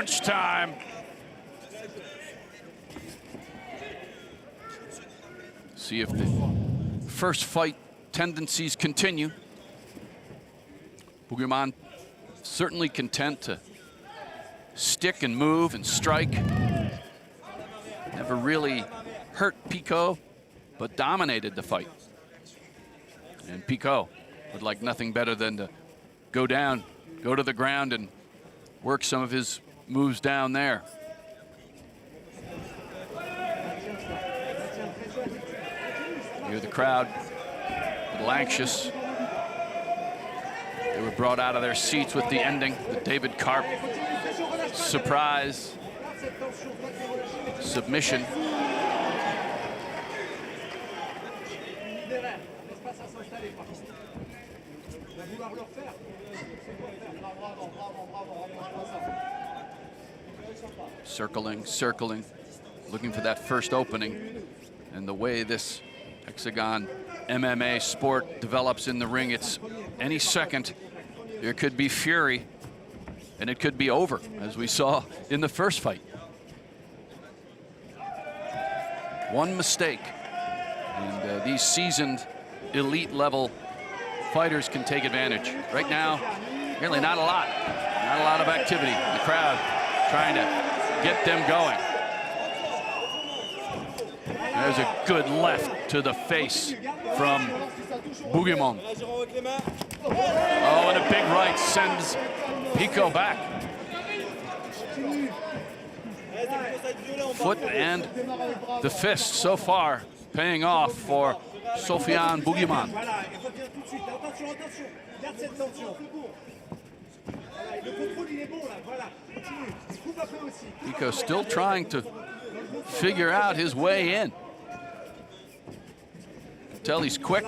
Crunch time. See if the first fight tendencies continue. Bougamoun certainly content to stick and move and strike. Never really hurt Picaud, but dominated the fight. And Picaud would like nothing better than to go down, go to the ground and work some of his moves down there. Hear the crowd, a little anxious. They were brought out of their seats with the ending, the David Karp surprise submission. Circling, circling, looking for that first opening. And the way this Hexagone MMA sport develops in the ring, it's any second there could be fury and it could be over, as we saw in the first fight. One mistake and these seasoned elite level fighters can take advantage. Right now, really not a lot of activity. The crowd trying to get them going. There's a good left to the face from Bougamoun. Oh, and a big right sends Picaud back. Foot and the fist so far paying off for Sofiane Bougamoun. Picaud still trying to figure out his way in. Tell he's quick,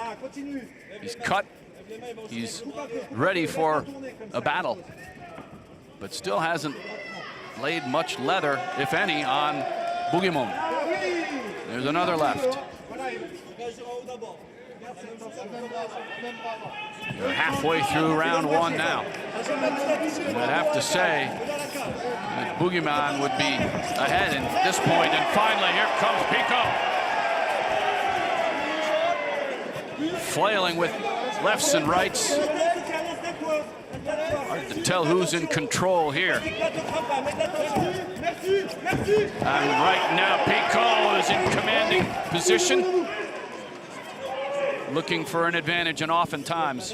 he's cut, he's ready for a battle, but still hasn't laid much leather, if any, on Bougamoun. There's another left. You're halfway through round one now. And I'd have to say that Bougamoun would be ahead at this point, and finally here comes Picaud. Flailing with lefts and rights. Hard to tell who's in control here. And right now, Picaud is in commanding position, looking for an advantage, and oftentimes,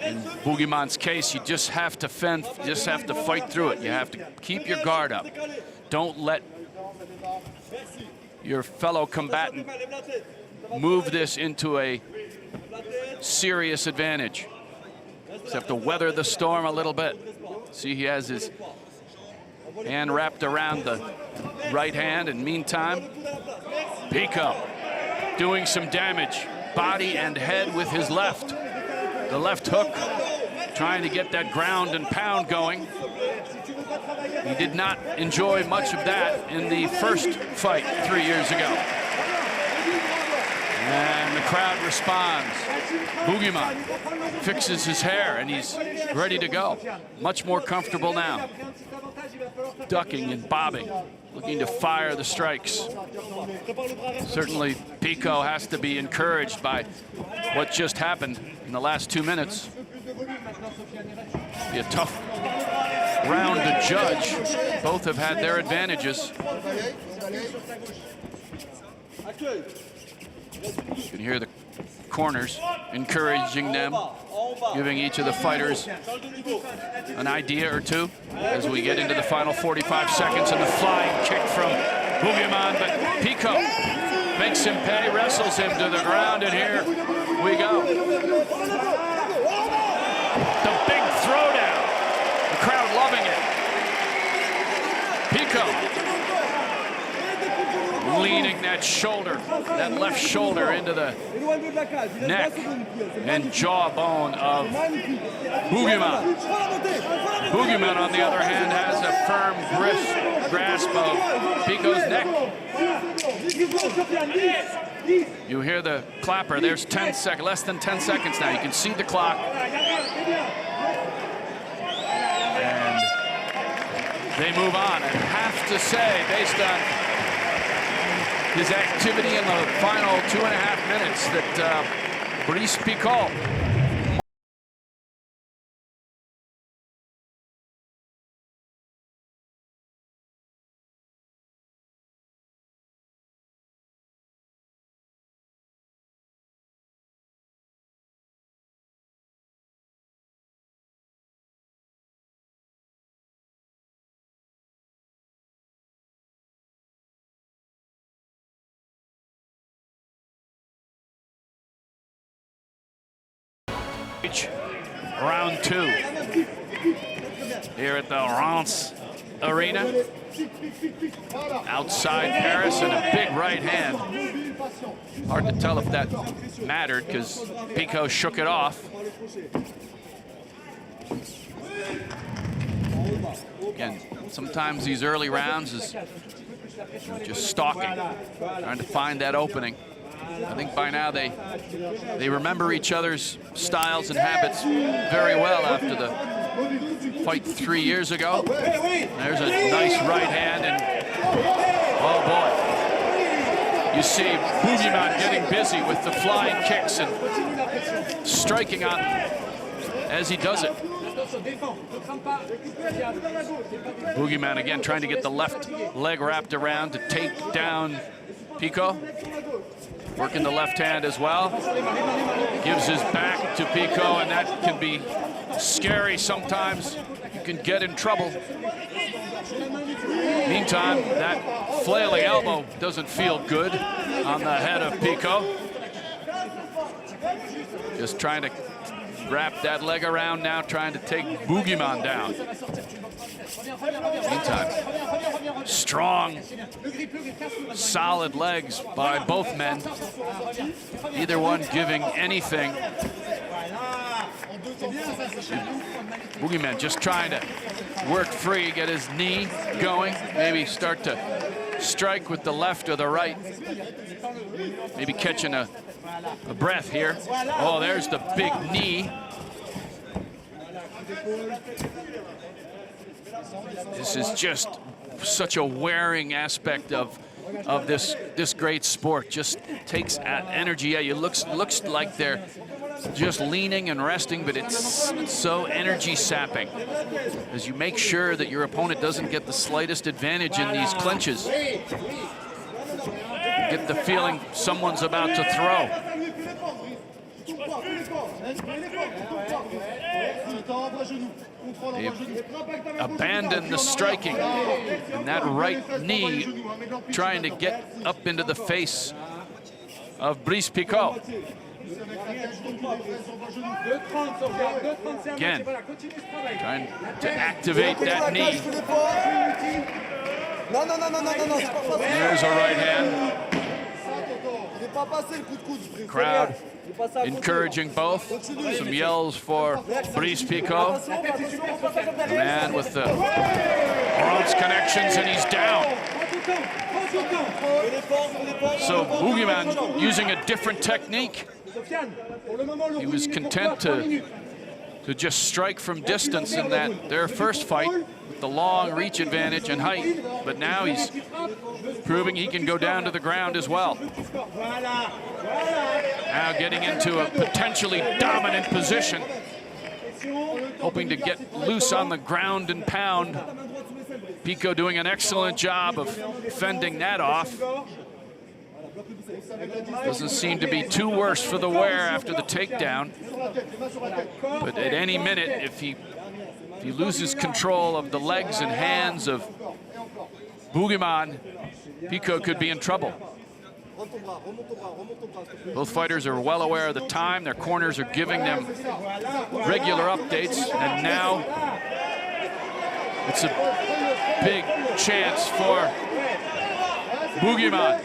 in Bougamoun's case, you just have to fend, just have to fight through it. You have to keep your guard up. Don't let your fellow combatant move this into a serious advantage. Just have to weather the storm a little bit. See, he has his hand wrapped around the right hand, and meantime, Picaud doing some damage, body and head with his left. The left hook, trying to get that ground and pound going. He did not enjoy much of that in the first fight 3 years ago. And the crowd responds. Bougamoun fixes his hair and he's ready to go. Much more comfortable now. Ducking and bobbing, looking to fire the strikes. Certainly Picaud has to be encouraged by what just happened in the last 2 minutes. Be a tough round to judge. Both have had their advantages. You can hear the corners encouraging them, giving each of the fighters an idea or two as we get into the final 45 seconds, and the flying kick from Bougamoun, but Picaud makes him pay, wrestles him to the ground, and here we go. The big throwdown, the crowd loving it. Picaud leaning that shoulder, that left shoulder into the neck and jawbone of Bougamoun. Bougamoun, on the other hand, has a firm grasp of Picaud's neck. You hear the clapper. There's 10 seconds, less than 10 seconds now. You can see the clock. And they move on. And have to say, based on his activity in the final 2.5 minutes, that Brice Picaud round 2 here at the Reims Arena outside Paris, and a big right hand. Hard to tell if that mattered because Picaud shook it off. Again, sometimes these early rounds is just stalking, trying to find that opening. I think by now they remember each other's styles and habits very well after the fight 3 years ago. There's a nice right hand, and oh boy. You see Bougamoun getting busy with the flying kicks and striking on as he does it. Bougamoun again trying to get the left leg wrapped around to take down Picaud. Working the left hand as well. Gives his back to Picaud, and that can be scary sometimes. You can get in trouble. Meantime, that flailing elbow doesn't feel good on the head of Picaud. Just trying to wrap that leg around now, trying to take Bougamoun down. Meantime, strong, solid legs by both men. Neither one giving anything. Bougamoun just trying to work free, get his knee going, maybe start to strike with the left or the right. Maybe catching a breath here. Oh, there's the big knee. This is just such a wearing aspect of this great sport. Just takes energy. Yeah, it looks like they're just leaning and resting, but it's so energy sapping as you make sure that your opponent doesn't get the slightest advantage in these clinches. Get the feeling someone's about to throw. They've abandoned the striking, and that right knee trying to get up into the face of Brice Picaud. Again, trying to activate that knee. There's a right hand. Crowd encouraging both. Some yells for Brice Picaud. The man with the Reims connections, and he's down. So Bougamoun using a different technique. He was content to just strike from distance in their first fight with the long reach advantage and height, but now he's proving he can go down to the ground as well. Now getting into a potentially dominant position, hoping to get loose on the ground and pound. Picaud doing an excellent job of fending that off. Doesn't seem to be too worse for the wear after the takedown. But at any minute, if he loses control of the legs and hands of Bougamoun, Picaud could be in trouble. Both fighters are well aware of the time. Their corners are giving them regular updates, and now it's a big chance for Bougamoun.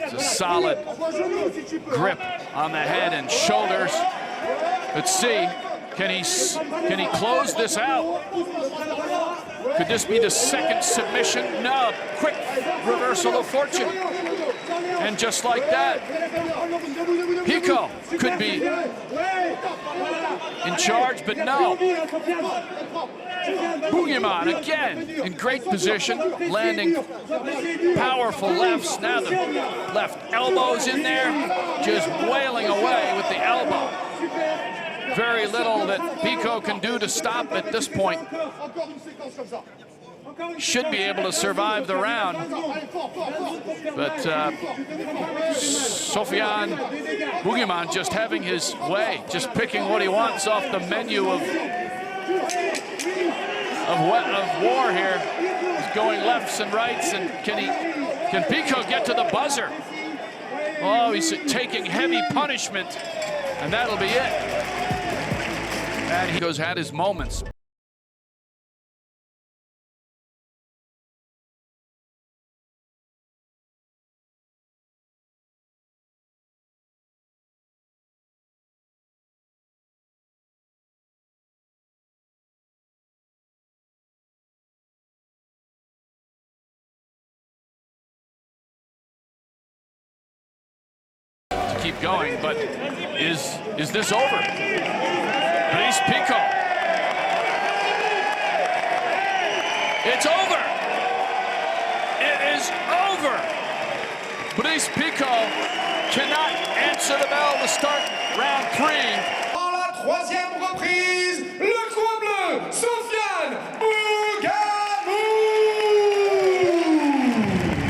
It's a solid grip on the head and shoulders. Let's see, can he close this out? Could this be the second submission? No, quick reversal of fortune. And just like that, Picaud could be in charge, but no. Bougamoun again in great position, landing powerful lefts. Now the left elbow's in there, just wailing away with the elbow. Very little that Picaud can do to stop at this point. Should be able to survive the round. But Sofiane Bougamoun just having his way, just picking what he wants off the menu of war here. He's going lefts and rights, and can Picaud get to the buzzer? Oh, he's taking heavy punishment, and that'll be it. And Picaud's had his moments. Keep going, but is this over? Brice Picaud. It's over. It is over. Brice Picaud cannot answer the bell to start round 3. Dans la troisième reprise, le coin bleu, Sofiane Bougamoun.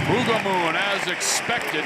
Bougamoun, as expected.